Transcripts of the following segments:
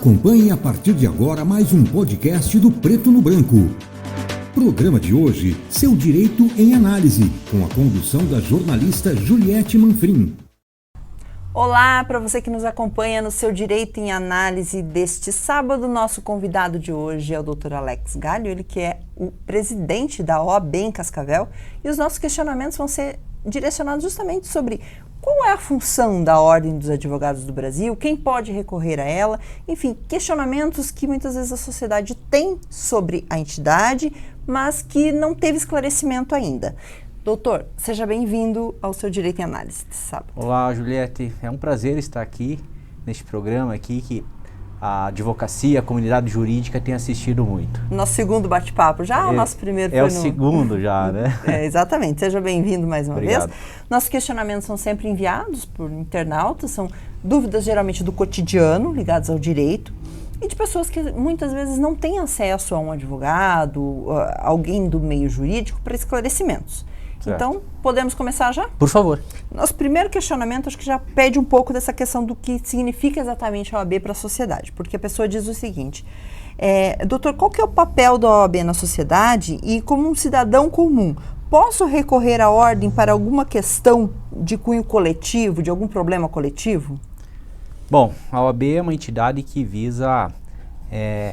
Acompanhe a partir de agora mais um podcast do Preto no Branco. Programa de hoje, Seu Direito em Análise, com a condução da jornalista Juliette Manfrim. Olá, para você que nos acompanha no Seu Direito em Análise deste sábado, nosso convidado de hoje é o Dr. Alex Galho, ele que é o presidente da OAB em Cascavel, e os nossos questionamentos vão ser direcionados justamente sobre qual é a função da Ordem dos Advogados do Brasil, quem pode recorrer a ela, enfim, questionamentos que muitas vezes a sociedade tem sobre a entidade, mas que não teve esclarecimento ainda. Doutor, seja bem-vindo ao Seu Direito em Análise desse sábado. Olá, Juliette. É um prazer estar aqui neste programa aqui que a advocacia, a comunidade jurídica tem assistido muito. Nosso segundo bate-papo já, o nosso primeiro foi o segundo já, né? Exatamente. Seja bem-vindo mais uma Obrigado. vez. Nossos questionamentos são sempre enviados por internautas, são dúvidas geralmente do cotidiano, ligadas ao direito, e de pessoas que muitas vezes não têm acesso a um advogado, alguém do meio jurídico, para esclarecimentos. Certo. Então, podemos começar já? Por favor. Nosso primeiro questionamento, acho que já pede um pouco dessa questão do que significa exatamente a OAB para a sociedade, porque a pessoa diz o seguinte, doutor, qual que é o papel da OAB na sociedade e como um cidadão comum, posso recorrer à ordem para alguma questão de cunho coletivo, de algum problema coletivo? Bom, a OAB é uma entidade que visa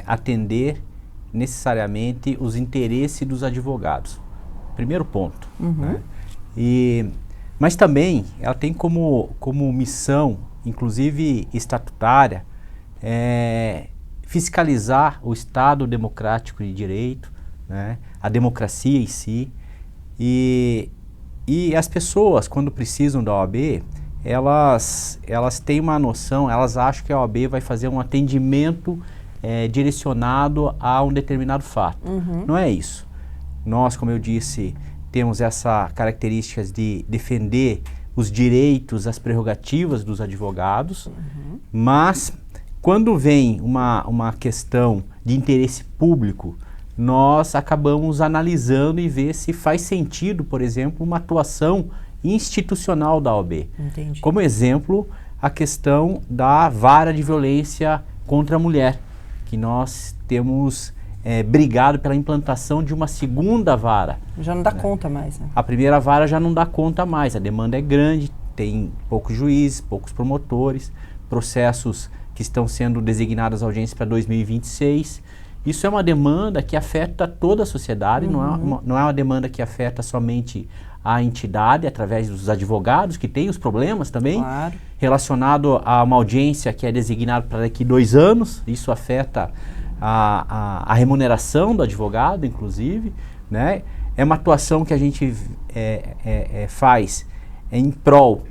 atender necessariamente os interesses dos advogados. Primeiro ponto. Né? Mas também ela tem como missão, inclusive estatutária, fiscalizar o Estado democrático de direito, né? A democracia em si. E as pessoas, quando precisam da OAB, elas têm uma noção, elas acham que a OAB vai fazer um atendimento direcionado a um determinado fato. Não é isso. Nós, como eu disse, temos essa característica de defender os direitos, as prerrogativas dos advogados, mas quando vem uma questão de interesse público, nós acabamos analisando e ver se faz sentido, por exemplo, uma atuação institucional da OAB. Entendi. Como exemplo, a questão da vara de violência contra a mulher, que nós temos brigado pela implantação de uma segunda vara. Já não dá conta mais, né? A primeira vara já não dá conta mais, a demanda é grande, tem poucos juízes, poucos promotores, processos que estão sendo designadas audiências para 2026. Isso é uma demanda que afeta toda a sociedade, não é uma demanda que afeta somente a entidade, através dos advogados, que têm os problemas também, claro, relacionado a uma audiência que é designada para daqui 2 anos, isso afeta a remuneração do advogado, inclusive, né? É uma atuação que a gente faz em prol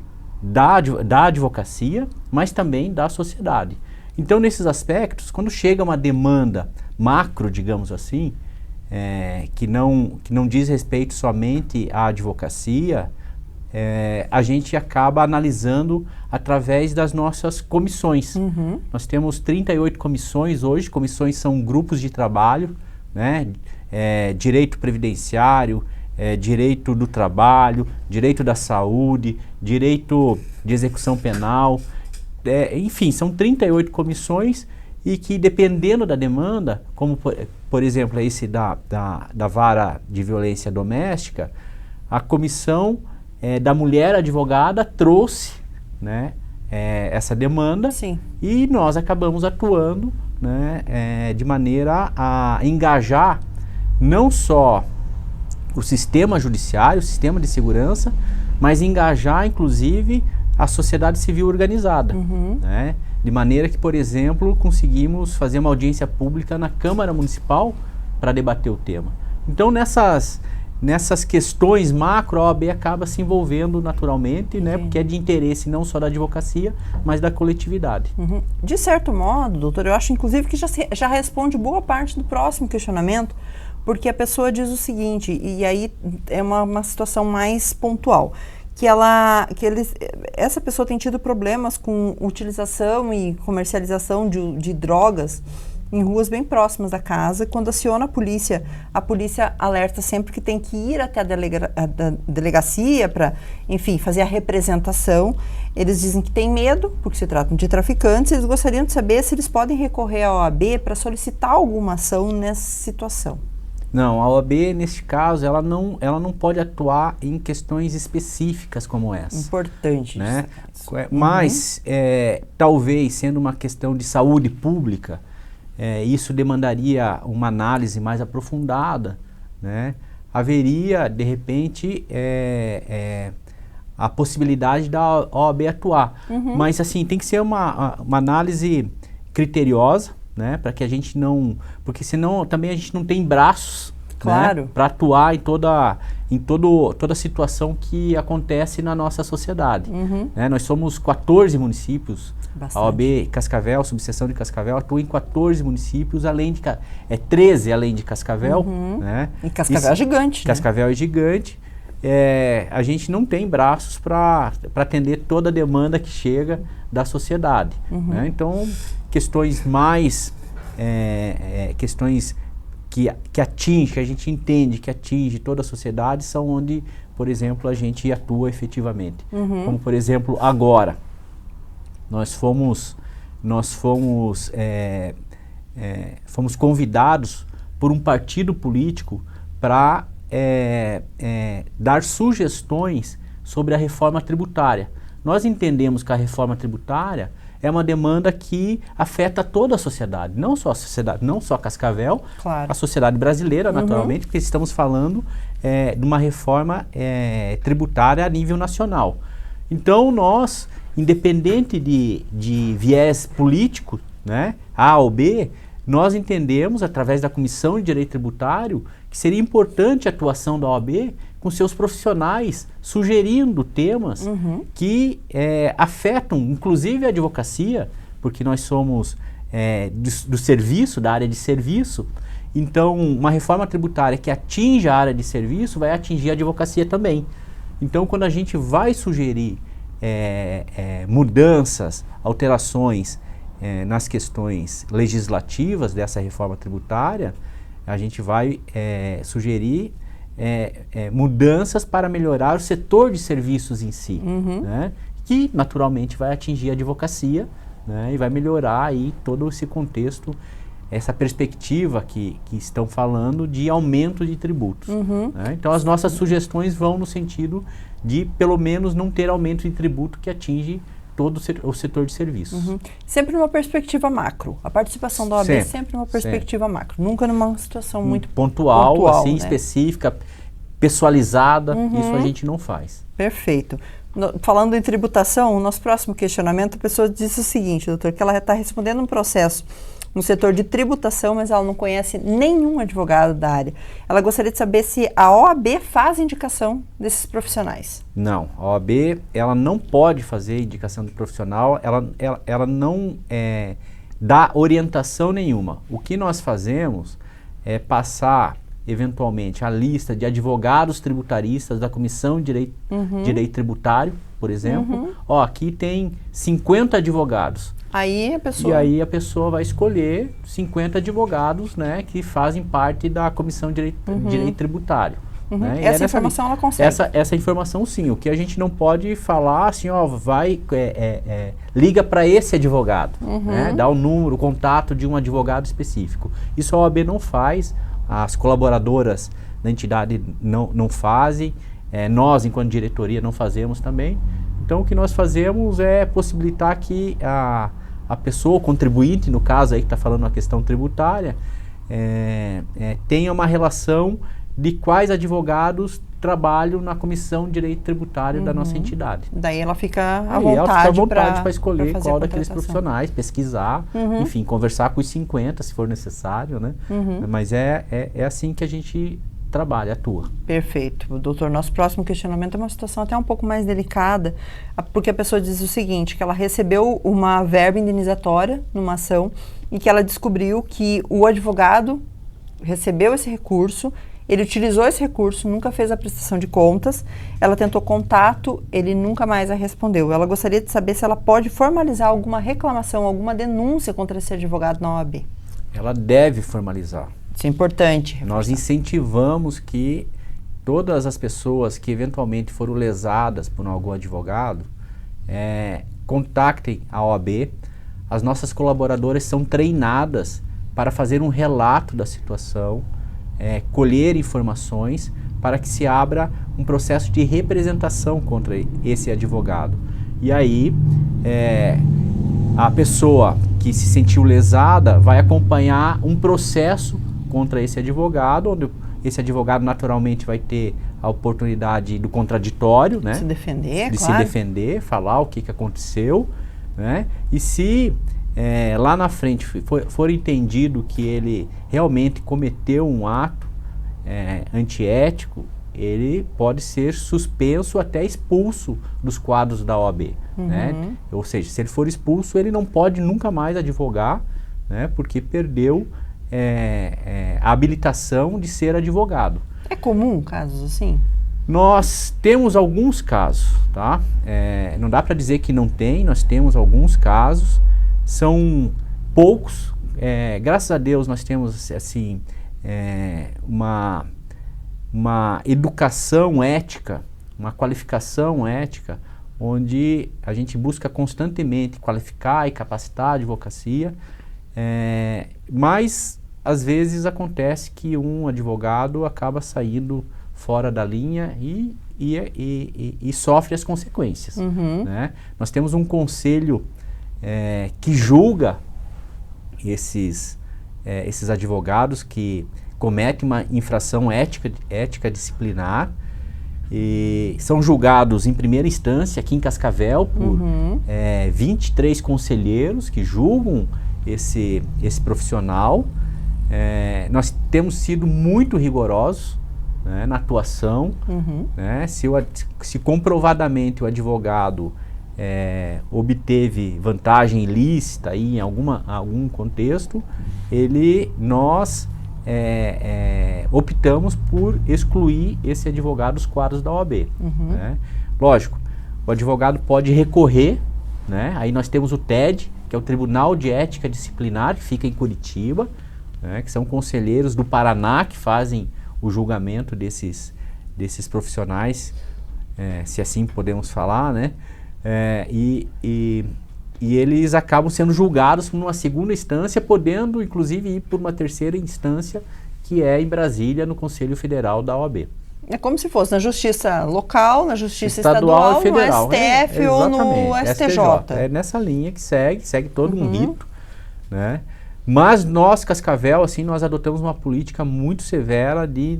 da advocacia, mas também da sociedade. Então, nesses aspectos, quando chega uma demanda macro, digamos assim, que não diz respeito somente à advocacia, a gente acaba analisando através das nossas comissões. Nós temos 38 comissões hoje, comissões são grupos de trabalho, né? Direito previdenciário, direito do trabalho, direito da saúde, direito de execução penal, enfim, são 38 comissões e que dependendo da demanda, como por exemplo esse da vara de violência doméstica, a comissão da mulher advogada trouxe, né, essa demanda. Sim. E nós acabamos atuando, né, de maneira a engajar não só o sistema judiciário, o sistema de segurança, mas engajar inclusive a sociedade civil organizada, né, de maneira que, por exemplo, conseguimos fazer uma audiência pública na Câmara Municipal para debater o tema. Então, nessas questões macro, a OAB acaba se envolvendo naturalmente, né, porque é de interesse não só da advocacia, mas da coletividade. De certo modo, doutor, eu acho inclusive que já responde boa parte do próximo questionamento, porque a pessoa diz o seguinte, e aí é uma situação mais pontual, essa pessoa tem tido problemas com utilização e comercialização de drogas em ruas bem próximas da casa. Quando aciona a polícia alerta sempre que tem que ir até a delegacia para, enfim, fazer a representação. Eles dizem que tem medo, porque se tratam de traficantes. Eles gostariam de saber se eles podem recorrer à OAB para solicitar alguma ação nessa situação. Não, a OAB, neste caso, ela não pode atuar em questões específicas como essa. Importante. Né? Mas, talvez, sendo uma questão de saúde pública, isso demandaria uma análise mais aprofundada, né? Haveria, de repente, a possibilidade da OAB atuar. Mas, assim, tem que ser uma análise criteriosa, né? Para que a gente não... Porque senão também a gente não tem braços, claro, né? Para atuar em toda situação que acontece na nossa sociedade. Né? Nós somos 14 municípios. Bastante. A OAB Cascavel, subseção de Cascavel, atua em 14 municípios, além de 13 além de Cascavel. Né? E Cascavel é gigante. Cascavel é gigante. A gente não tem braços para atender toda a demanda que chega da sociedade. Né? Então, questões mais... questões que atinge, que a gente entende que atinge toda a sociedade, são onde, por exemplo, a gente atua efetivamente. Como, por exemplo, agora, nós fomos convidados por um partido político para dar sugestões sobre a reforma tributária. Nós entendemos que a reforma tributária é uma demanda que afeta toda a sociedade, não só a sociedade, não só Cascavel, claro, a sociedade brasileira, naturalmente, porque estamos falando de uma reforma tributária a nível nacional. Então, nós, independente de viés político, né, A ou B, nós entendemos, através da Comissão de Direito Tributário, que seria importante a atuação da OAB com seus profissionais, sugerindo temas que afetam, inclusive, a advocacia, porque nós somos do serviço, da área de serviço. Então, uma reforma tributária que atinge a área de serviço vai atingir a advocacia também. Então, quando a gente vai sugerir mudanças, alterações nas questões legislativas dessa reforma tributária, a gente vai sugerir mudanças para melhorar o setor de serviços em si, né? Que naturalmente vai atingir a advocacia, né? E vai melhorar aí todo esse contexto, essa perspectiva que estão falando de aumento de tributos. Né? Então as nossas sugestões vão no sentido de pelo menos não ter aumento de tributo que atinge todo o setor de serviços. Sempre numa perspectiva macro. A participação da OAB é sempre numa perspectiva macro, nunca numa situação muito pontual assim, né? Específica, pessoalizada. Isso a gente não faz. Perfeito. Falando em tributação, o nosso próximo questionamento, a pessoa disse o seguinte, doutor, que ela está respondendo um processo no setor de tributação, mas ela não conhece nenhum advogado da área. Ela gostaria de saber se a OAB faz indicação desses profissionais. Não, a OAB ela não pode fazer indicação de profissional, ela não dá orientação nenhuma. O que nós fazemos é passar, eventualmente, a lista de advogados tributaristas da Comissão de Direito Tributário, por exemplo. Ó, aqui tem 50 advogados. Aí a pessoa... E aí a pessoa vai escolher 50 advogados, né, que fazem parte da Comissão de Direito Tributário. Né? Essa informação ela consegue? Essa informação sim. O que a gente não pode falar assim, ó, liga para esse advogado, né? Dá o número, o contato de um advogado específico. Isso a OAB não faz, as colaboradoras da entidade não fazem, nós, enquanto diretoria, não fazemos também. Então o que nós fazemos é possibilitar que a pessoa, o contribuinte, no caso aí que está falando a questão tributária, tenha uma relação de quais advogados trabalham na Comissão de Direito Tributário da nossa entidade. Daí ela fica à vontade para escolher qual daqueles profissionais, pesquisar, enfim, conversar com os 50, se for necessário, né? Mas é assim que a gente trabalha, atua. Perfeito. Doutor, nosso próximo questionamento é uma situação até um pouco mais delicada, porque a pessoa diz o seguinte, que ela recebeu uma verba indenizatória numa ação e que ela descobriu que o advogado recebeu esse recurso, ele utilizou esse recurso, nunca fez a prestação de contas, ela tentou contato, ele nunca mais a respondeu. Ela gostaria de saber se ela pode formalizar alguma reclamação, alguma denúncia contra esse advogado na OAB. ela deve formalizar. Isso é importante. Nós incentivamos que todas as pessoas que eventualmente foram lesadas por algum advogado contactem a OAB. As nossas colaboradoras são treinadas para fazer um relato da situação, colher informações para que se abra um processo de representação contra esse advogado. E aí, a pessoa que se sentiu lesada vai acompanhar um processo contra esse advogado, onde esse advogado naturalmente vai ter a oportunidade do contraditório, né? Se defender, de claro. se defender, falar o que aconteceu, né? E se lá na frente for entendido que ele realmente cometeu um ato antiético, ele pode ser suspenso, até expulso dos quadros da OAB, né? Ou seja, se ele for expulso, ele não pode nunca mais advogar, né? Porque perdeu a habilitação de ser advogado. É comum casos assim? Nós temos alguns casos, tá? Não dá para dizer que não tem, nós temos alguns casos, são poucos. Graças a Deus nós temos assim uma educação ética, uma qualificação ética, onde a gente busca constantemente qualificar e capacitar a advocacia, mas às vezes acontece que um advogado acaba saindo fora da linha e sofre as consequências, né? Nós temos um conselho que julga esses advogados que cometem uma infração ética disciplinar, e são julgados em primeira instância aqui em Cascavel por 23 conselheiros que julgam esse profissional. Nós temos sido muito rigorosos, né, na atuação, né? Se comprovadamente o advogado obteve vantagem ilícita aí em algum contexto, nós optamos por excluir esse advogado dos quadros da OAB. Né? Lógico, o advogado pode recorrer, né? Aí nós temos o TED, que é o Tribunal de Ética Disciplinar, que fica em Curitiba, né? Que são conselheiros do Paraná que fazem o julgamento desses profissionais, se assim podemos falar, né? E eles acabam sendo julgados numa segunda instância, podendo inclusive ir por uma terceira instância, que é em Brasília, no Conselho Federal da OAB. É como se fosse na justiça local, na justiça estadual, e federal, no STF ou no STJ. É nessa linha que segue todo um rito, né? Mas nós, Cascavel, assim, nós adotamos uma política muito severa de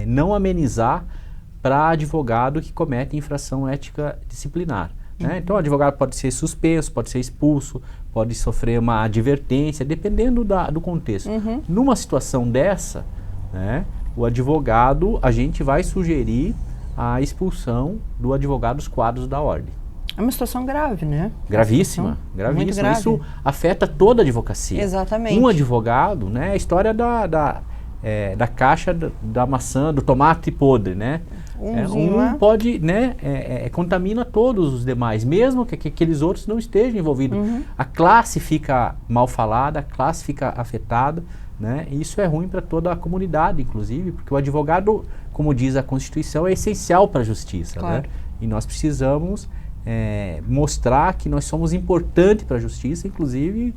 não amenizar para advogado que comete infração ética disciplinar. Né? Então, o advogado pode ser suspenso, pode ser expulso, pode sofrer uma advertência, dependendo do contexto. Numa situação dessa, né, o advogado, a gente vai sugerir a expulsão do advogado dos quadros da ordem. É uma situação grave, né? Gravíssima. Muito grave. Isso afeta toda a advocacia. Exatamente. Um advogado, né, a história da caixa da maçã, do tomate podre, né? Um pode, né, contamina todos os demais, mesmo que aqueles outros não estejam envolvidos. A classe fica mal falada, a classe fica afetada, né? E isso é ruim para toda a comunidade, inclusive, porque o advogado, como diz a Constituição, é essencial para a justiça, claro, né? E nós precisamos mostrar que nós somos importantes para a justiça, inclusive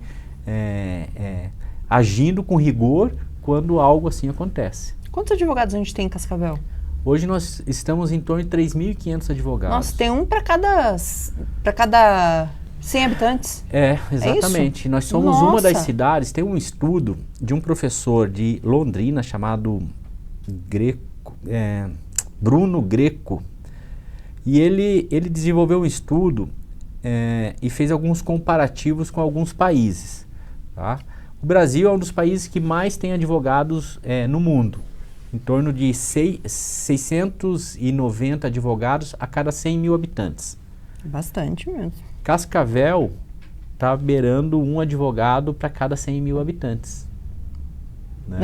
agindo com rigor quando algo assim acontece. Quantos advogados a gente tem em Cascavel? Hoje nós estamos em torno de 3.500 advogados. Nossa, tem um para cada 100 habitantes? Exatamente. Nós somos uma das cidades, tem um estudo de um professor de Londrina chamado Bruno Greco. E ele desenvolveu um estudo e fez alguns comparativos com alguns países. Tá? O Brasil é um dos países que mais tem advogados no mundo. Em torno de 690 advogados a cada 100 mil habitantes. Bastante mesmo. Cascavel está beirando um advogado para cada 100 mil habitantes. Né?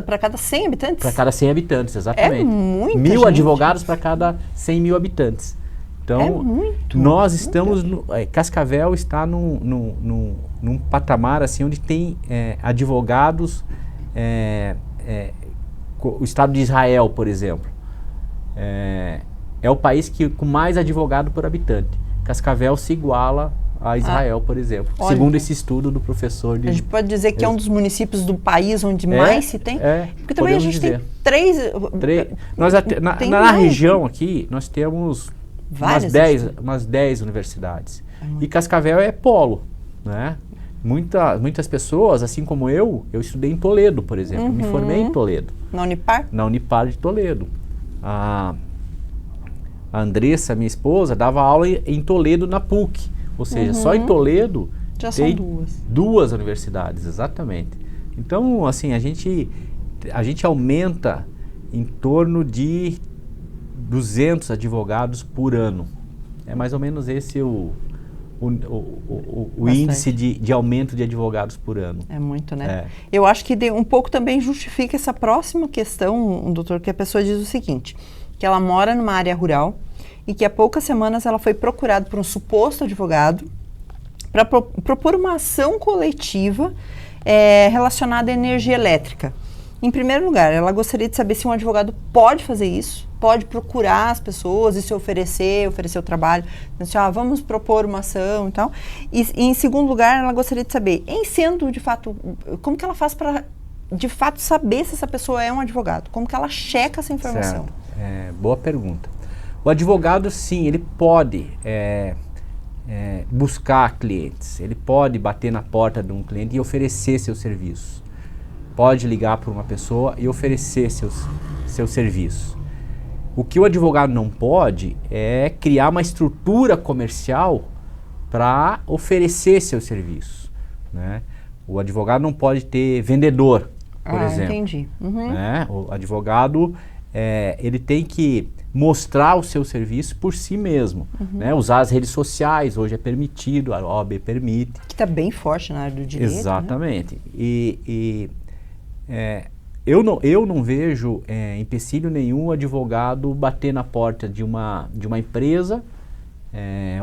Para cada 100 habitantes? Para cada 100 habitantes, exatamente. É muita 1.000 gente. advogados para cada 100 mil habitantes. Então, muito. nós estamos... Cascavel está num patamar assim, onde tem advogados... o Estado de Israel, por exemplo, é o país com mais advogado por habitante. Cascavel se iguala a Israel, por exemplo, segundo esse estudo do professor. A gente pode dizer que é um dos municípios do país onde mais se tem? Porque também a gente tem três... Na região aqui, nós temos umas 10 universidades. E Cascavel é polo, né? Muitas pessoas, assim como eu estudei em Toledo, por exemplo. Me formei em Toledo. Na Unipar? Na Unipar de Toledo. A Andressa, minha esposa, dava aula em Toledo na PUC. Ou seja, só em Toledo já tem são duas universidades, exatamente. Então, assim, a gente aumenta em torno de 200 advogados por ano. É mais ou menos esse o índice de aumento de advogados por ano. É muito, né? Eu acho que um pouco também justifica essa próxima questão, doutor, que a pessoa diz o seguinte, que ela mora numa área rural e que há poucas semanas ela foi procurada por um suposto advogado para propor uma ação coletiva relacionada à energia elétrica. Em primeiro lugar, ela gostaria de saber se um advogado pode fazer isso, pode procurar as pessoas e se oferecer o trabalho, assim, vamos propor uma ação e tal. E em segundo lugar, ela gostaria de saber, de fato, como que ela faz para, de fato, saber se essa pessoa é um advogado? Como que ela checa essa informação? Boa pergunta. O advogado, sim, ele pode buscar clientes, ele pode bater na porta de um cliente e oferecer seus serviços. Pode ligar para uma pessoa e oferecer seus serviços. O que o advogado não pode é criar uma estrutura comercial para oferecer seus serviços, né? O advogado não pode ter vendedor, por exemplo. Entendi. Né? O advogado, ele tem que mostrar o seu serviço por si mesmo, né? Usar as redes sociais, hoje é permitido, a OAB permite. Que está bem forte na área do direito. Exatamente. Né? Eu não vejo empecilho nenhum o advogado bater na porta de uma empresa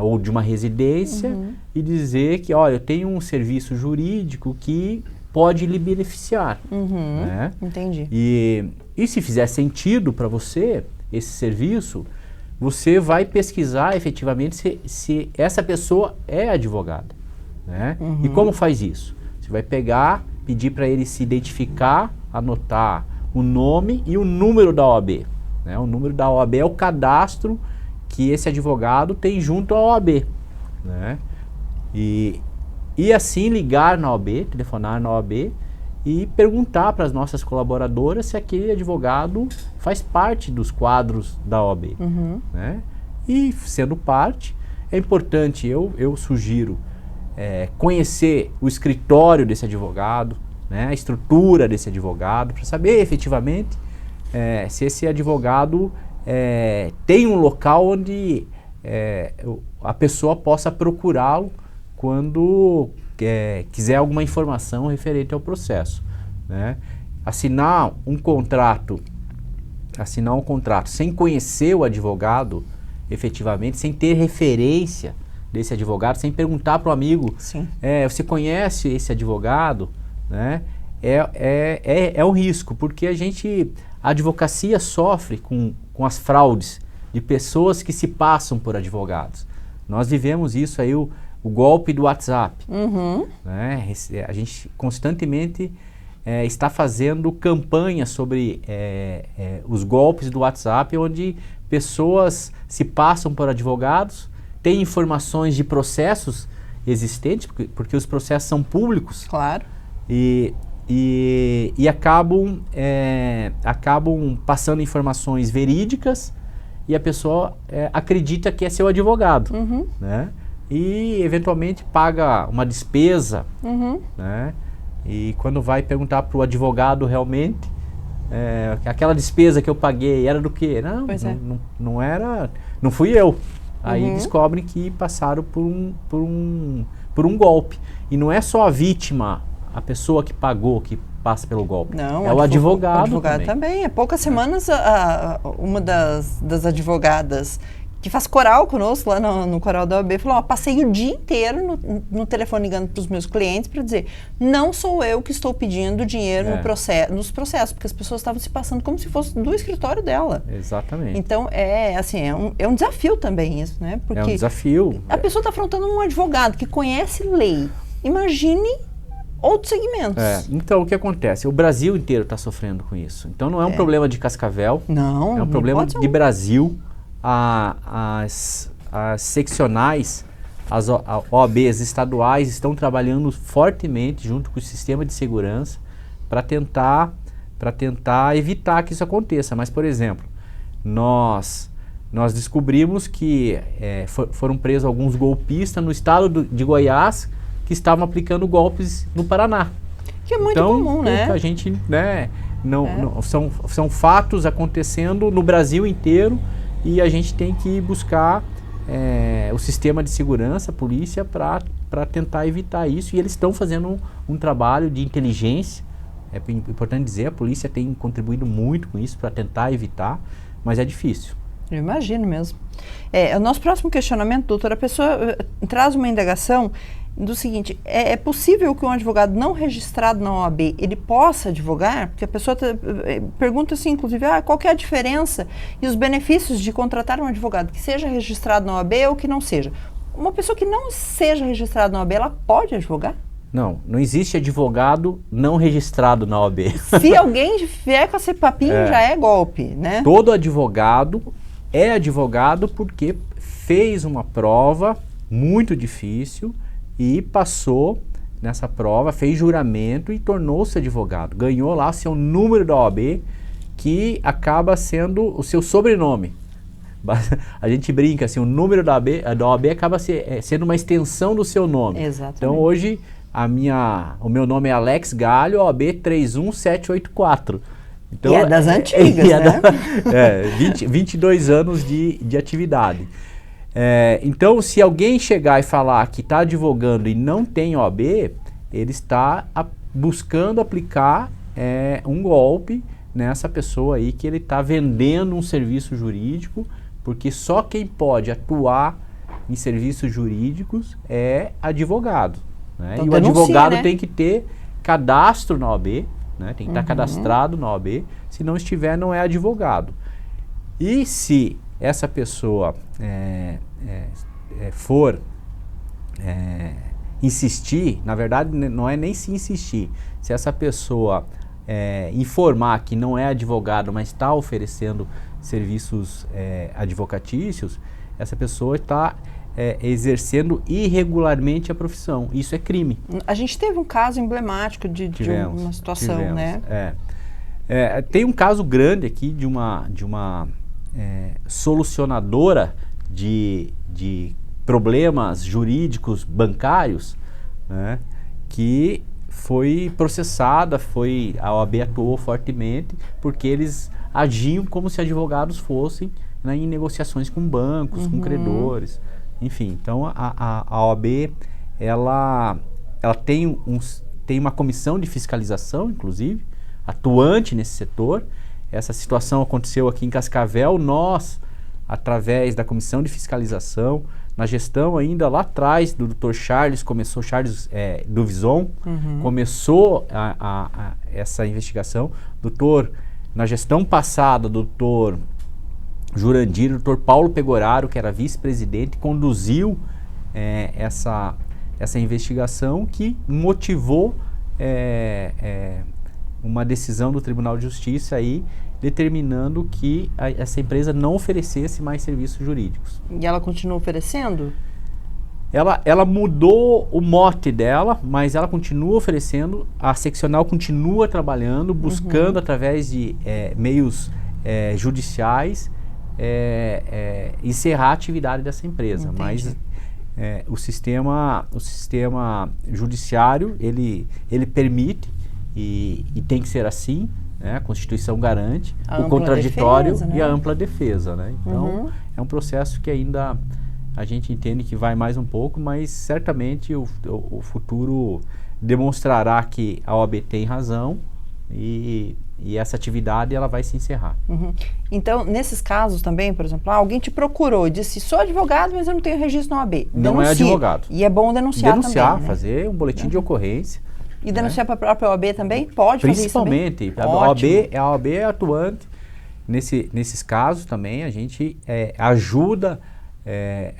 ou de uma residência e dizer que, olha, eu tenho um serviço jurídico que pode lhe beneficiar. Né? Entendi. E se fizer sentido para você esse serviço, você vai pesquisar efetivamente se essa pessoa é advogada. Né? E como faz isso? Você vai pedir para ele se identificar, anotar o nome e o número da OAB. Né? O número da OAB é o cadastro que esse advogado tem junto à OAB. Né? E assim ligar na OAB, telefonar na OAB e perguntar para as nossas colaboradoras se aquele advogado faz parte dos quadros da OAB. Né? E sendo parte, é importante, eu sugiro conhecer o escritório desse advogado, né, a estrutura desse advogado, para saber efetivamente se esse advogado tem um local onde a pessoa possa procurá-lo quando quiser alguma informação referente ao processo. Né? Assinar um contrato sem conhecer o advogado efetivamente, sem ter referência desse advogado, sem perguntar para o amigo, você conhece esse advogado? Né? É um risco, porque a advocacia sofre com as fraudes de pessoas que se passam por advogados. Nós vivemos isso aí, o golpe do WhatsApp. Né? A gente constantemente está fazendo campanhas sobre os golpes do WhatsApp, onde pessoas se passam por advogados, têm informações de processos existentes, porque os processos são públicos. Claro. E acabam passando informações verídicas e a pessoa acredita que é seu advogado. Né? E eventualmente paga uma despesa. Né? E quando vai perguntar para o advogado realmente, aquela despesa que eu paguei era do quê? Não era, não fui eu. Aí descobrem que passaram por um golpe. E não é só a vítima, a pessoa que pagou, que passa pelo golpe. Não, o advogado também. Há poucas semanas, uma das advogadas que faz coral conosco lá no coral da OAB, falou, passei o dia inteiro no telefone ligando para os meus clientes para dizer, não sou eu que estou pedindo dinheiro nos processos, porque as pessoas estavam se passando como se fosse do escritório dela. Exatamente. Então, é um desafio também isso, né? Porque é um desafio. A pessoa está afrontando um advogado que conhece lei. Imagine outros segmentos. Então, o que acontece? O Brasil inteiro está sofrendo com isso. Então, não é um problema de Cascavel. Não. É um problema de Brasil. As seccionais, as OABs estaduais estão trabalhando fortemente junto com o sistema de segurança para tentar evitar que isso aconteça. Mas, por exemplo, nós descobrimos que foram presos alguns golpistas no estado de Goiás que estavam aplicando golpes no Paraná. Que é muito comum, né? A gente, são fatos acontecendo no Brasil inteiro. E a gente tem que buscar o sistema de segurança, a polícia, para tentar evitar isso. E eles estão fazendo um trabalho de inteligência. É importante dizer, a polícia tem contribuído muito com isso para tentar evitar, mas é difícil. Eu imagino mesmo. O nosso próximo questionamento, doutora, a pessoa traz uma indagação do seguinte, é possível que um advogado não registrado na OAB, ele possa advogar? Porque a pessoa pergunta assim, inclusive, qual que é a diferença e os benefícios de contratar um advogado que seja registrado na OAB ou que não seja? Uma pessoa que não seja registrada na OAB, ela pode advogar? Não existe advogado não registrado na OAB. Se alguém vier com esse papinho, já é golpe, né? Todo advogado é advogado porque fez uma prova muito difícil e passou nessa prova, fez juramento e tornou-se advogado. Ganhou lá seu número da OAB, que acaba sendo o seu sobrenome. A gente brinca assim, o número da OAB acaba sendo uma extensão do seu nome. Exatamente. Então hoje o meu nome é Alex Galho, OAB 31784. Então, e é das antigas, né? 22 anos de atividade. Então, se alguém chegar e falar que está advogando e não tem OAB, ele está buscando aplicar um golpe nessa pessoa aí, que ele está vendendo um serviço jurídico, porque só quem pode atuar em serviços jurídicos é advogado. Né? Então, e o advogado tem que ter cadastro na OAB, né? Tem que estar cadastrado na OAB, se não estiver, não é advogado. E se essa pessoa for insistir, na verdade não é nem se insistir, se essa pessoa informar que não é advogado, mas está oferecendo serviços advocatícios, essa pessoa está exercendo irregularmente a profissão. Isso é crime. A gente teve um caso emblemático de uma situação, né? Tem um caso grande aqui de uma solucionadora de problemas jurídicos bancários, né, que foi processada, a OAB atuou fortemente, porque eles agiam como se advogados fossem, né, em negociações com bancos, com credores, enfim. Então a OAB ela tem uma comissão de fiscalização, inclusive, atuante nesse setor. Essa situação aconteceu aqui em Cascavel. Nós, através da comissão de fiscalização, na gestão ainda lá atrás do Dr. Charles Duvison, começou essa investigação. Na gestão passada, o Dr. Jurandir, o Dr. Paulo Pegoraro, que era vice-presidente, conduziu essa investigação que motivou uma decisão do Tribunal de Justiça aí, determinando que essa empresa não oferecesse mais serviços jurídicos. E ela continua oferecendo? Ela mudou o mote dela, mas ela continua oferecendo, a seccional continua trabalhando, buscando através de meios judiciais encerrar a atividade dessa empresa. Entendi. Mas o sistema judiciário, ele permite, e tem que ser assim, né? A Constituição garante o contraditório defesa, né? E a ampla defesa. Né? Então, é um processo que ainda a gente entende que vai mais um pouco, mas certamente o futuro demonstrará que a OAB tem razão e essa atividade ela vai se encerrar. Uhum. Então, nesses casos também, por exemplo, alguém te procurou e disse, sou advogado, mas eu não tenho registro na OAB. Não é advogado. E é bom denunciar também, né? Fazer um boletim de ocorrência. E denunciar para a própria OAB também? Pode fazer isso também? Principalmente. A OAB é atuante. Nesses casos também a gente ajuda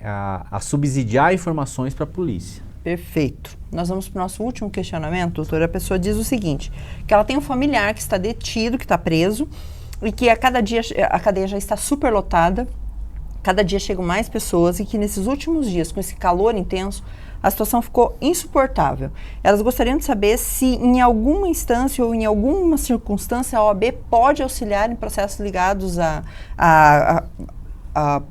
a subsidiar informações para a polícia. Perfeito. Nós vamos para o nosso último questionamento, doutora. A pessoa diz o seguinte, que ela tem um familiar que está detido, que está preso, e que a cada dia a cadeia já está superlotada, cada dia chegam mais pessoas, e que nesses últimos dias, com esse calor intenso, a situação ficou insuportável. Elas gostariam de saber se em alguma instância ou em alguma circunstância a OAB pode auxiliar em processos ligados a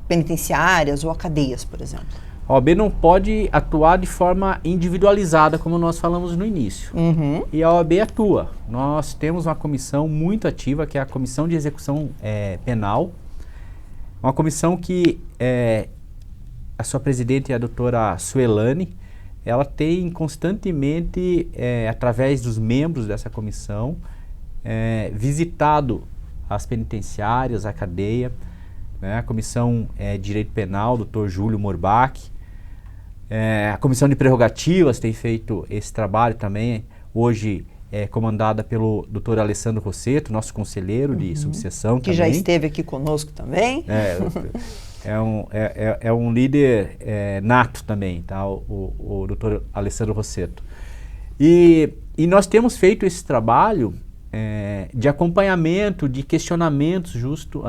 penitenciárias ou a cadeias, por exemplo. A OAB não pode atuar de forma individualizada, como nós falamos no início. Uhum. E a OAB atua. Nós temos uma comissão muito ativa, que é a Comissão de Execução Penal. Uma comissão que a sua presidente é a doutora Suelane. Ela tem constantemente, através dos membros dessa comissão, visitado as penitenciárias, a cadeia, né? A Comissão de Direito Penal, doutor Júlio Morbach. A Comissão de Prerrogativas tem feito esse trabalho também, hoje comandada pelo doutor Alessandro Rossetto, nosso conselheiro de subseção que também. Já esteve aqui conosco também. É um líder nato também, tá? O doutor Alessandro Rossetto. E nós temos feito esse trabalho de acompanhamento, de questionamentos junto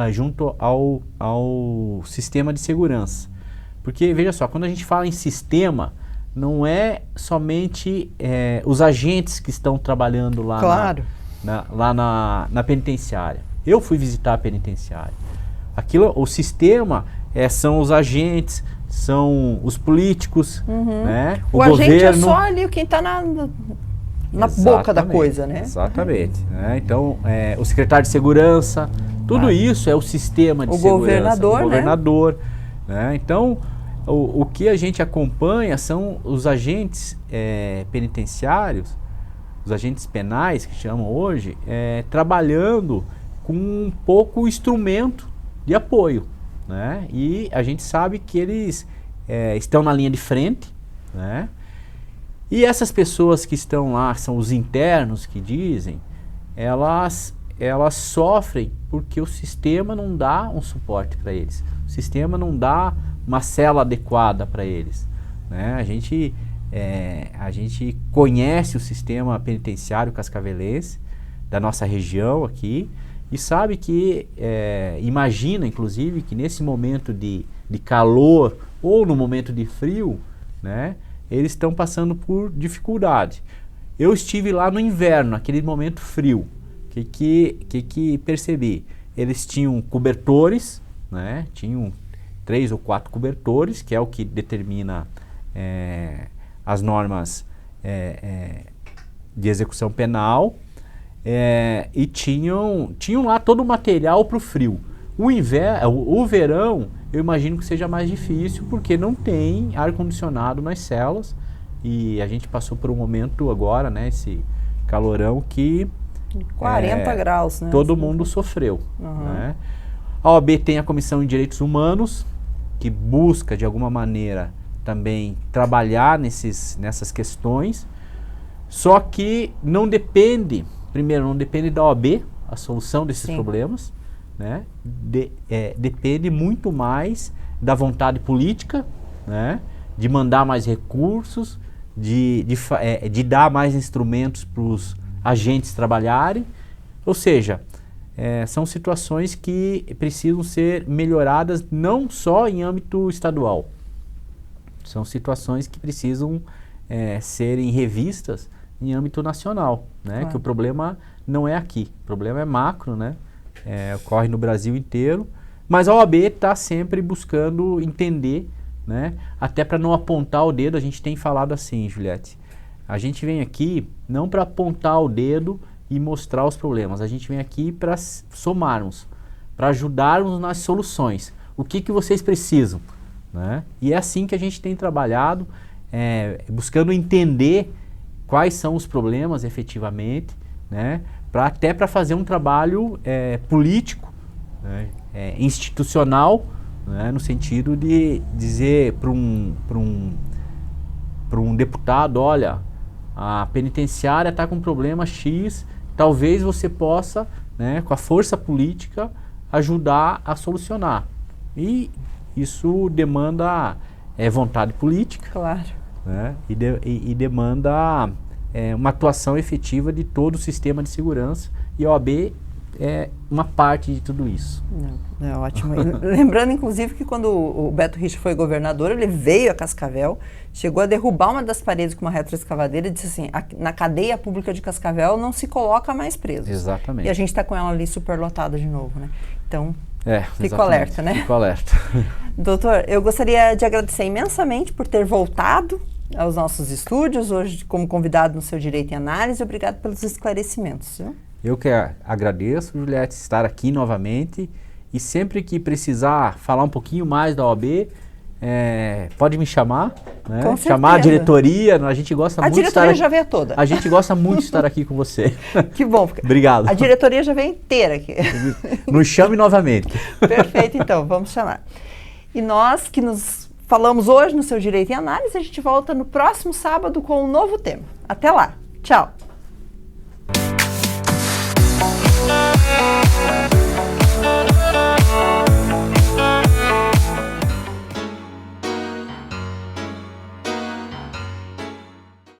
ao sistema de segurança. Porque, veja só, quando a gente fala em sistema, não é somente os agentes que estão trabalhando lá, claro. na penitenciária. Eu fui visitar a penitenciária. O sistema são os agentes, são os políticos, né? O agente é só ali quem está na boca da coisa, né? Exatamente. Então, o secretário de segurança, tudo isso é o sistema de segurança. O governador, né? Então, o que a gente acompanha são os agentes penitenciários, os agentes penais, que chamam hoje, trabalhando com um pouco instrumento de apoio, né? E a gente sabe que eles estão na linha de frente, né? E essas pessoas que estão lá, são os internos que dizem, elas sofrem porque o sistema não dá um suporte para eles. O sistema não dá uma cela adequada para eles, né? A gente conhece o sistema penitenciário cascavelense da nossa região aqui e sabe que, imagina inclusive que nesse momento de calor ou no momento de frio, né, eles estão passando por dificuldade. Eu estive lá no inverno, naquele momento frio. O que percebi? Eles tinham cobertores, né? Tinham 3 ou 4 cobertores, que é o que determina as normas de execução penal, e tinham lá todo o material para o frio. O verão, eu imagino que seja mais difícil, porque não tem ar-condicionado nas celas, e a gente passou por um momento agora, né, esse calorão que 40 graus, né? Todo mundo sofreu. Né? A OAB tem a Comissão de Direitos Humanos, que busca, de alguma maneira, também trabalhar nessas questões, só que não depende da OAB a solução desses problemas, né? Depende muito mais da vontade política, né? De mandar mais recursos, de dar mais instrumentos para os agentes trabalharem, ou seja, são situações que precisam ser melhoradas não só em âmbito estadual, são situações que precisam serem revistas em âmbito nacional, né? Que o problema não é aqui, o problema é macro, né? Ocorre no Brasil inteiro, mas a OAB está sempre buscando entender, né? Até para não apontar o dedo. A gente tem falado assim, Juliette, a gente vem aqui não para apontar o dedo e mostrar os problemas, a gente vem aqui para somarmos, para ajudarmos nas soluções. O que vocês precisam, né? E é assim que a gente tem trabalhado, buscando entender quais são os problemas efetivamente, né? até para fazer um trabalho político, né, institucional, né, no sentido de dizer para um deputado, olha, a penitenciária está com problema X, talvez você possa, né, com a força política, ajudar a solucionar. E isso demanda vontade política, claro, né, e demanda uma atuação efetiva de todo o sistema de segurança, e a OAB é uma parte de tudo isso. É ótimo. Lembrando, inclusive, que quando o Beto Richa foi governador, ele veio a Cascavel, chegou a derrubar uma das paredes com uma retroescavadeira e disse assim, na cadeia pública de Cascavel não se coloca mais presos. Exatamente. E a gente está com ela ali superlotada de novo, né? Então, fico exatamente. alerta, né? Fico alerta. Doutor, eu gostaria de agradecer imensamente por ter voltado aos nossos estúdios, hoje como convidado no Seu Direito em Análise. Obrigado pelos esclarecimentos. Viu? Eu que agradeço, Juliette, estar aqui novamente, e sempre que precisar falar um pouquinho mais da OAB, pode me chamar, né? Com chamar a diretoria, a gente gosta muito de estar aqui. A diretoria já veio toda. A gente gosta muito de estar aqui com você. Que bom. Obrigado. A diretoria já veio inteira aqui. Nos chame novamente. Perfeito, então, vamos chamar. E nós que nos falamos hoje no Seu Direito em Análise, a gente volta no próximo sábado com um novo tema. Até lá. Tchau.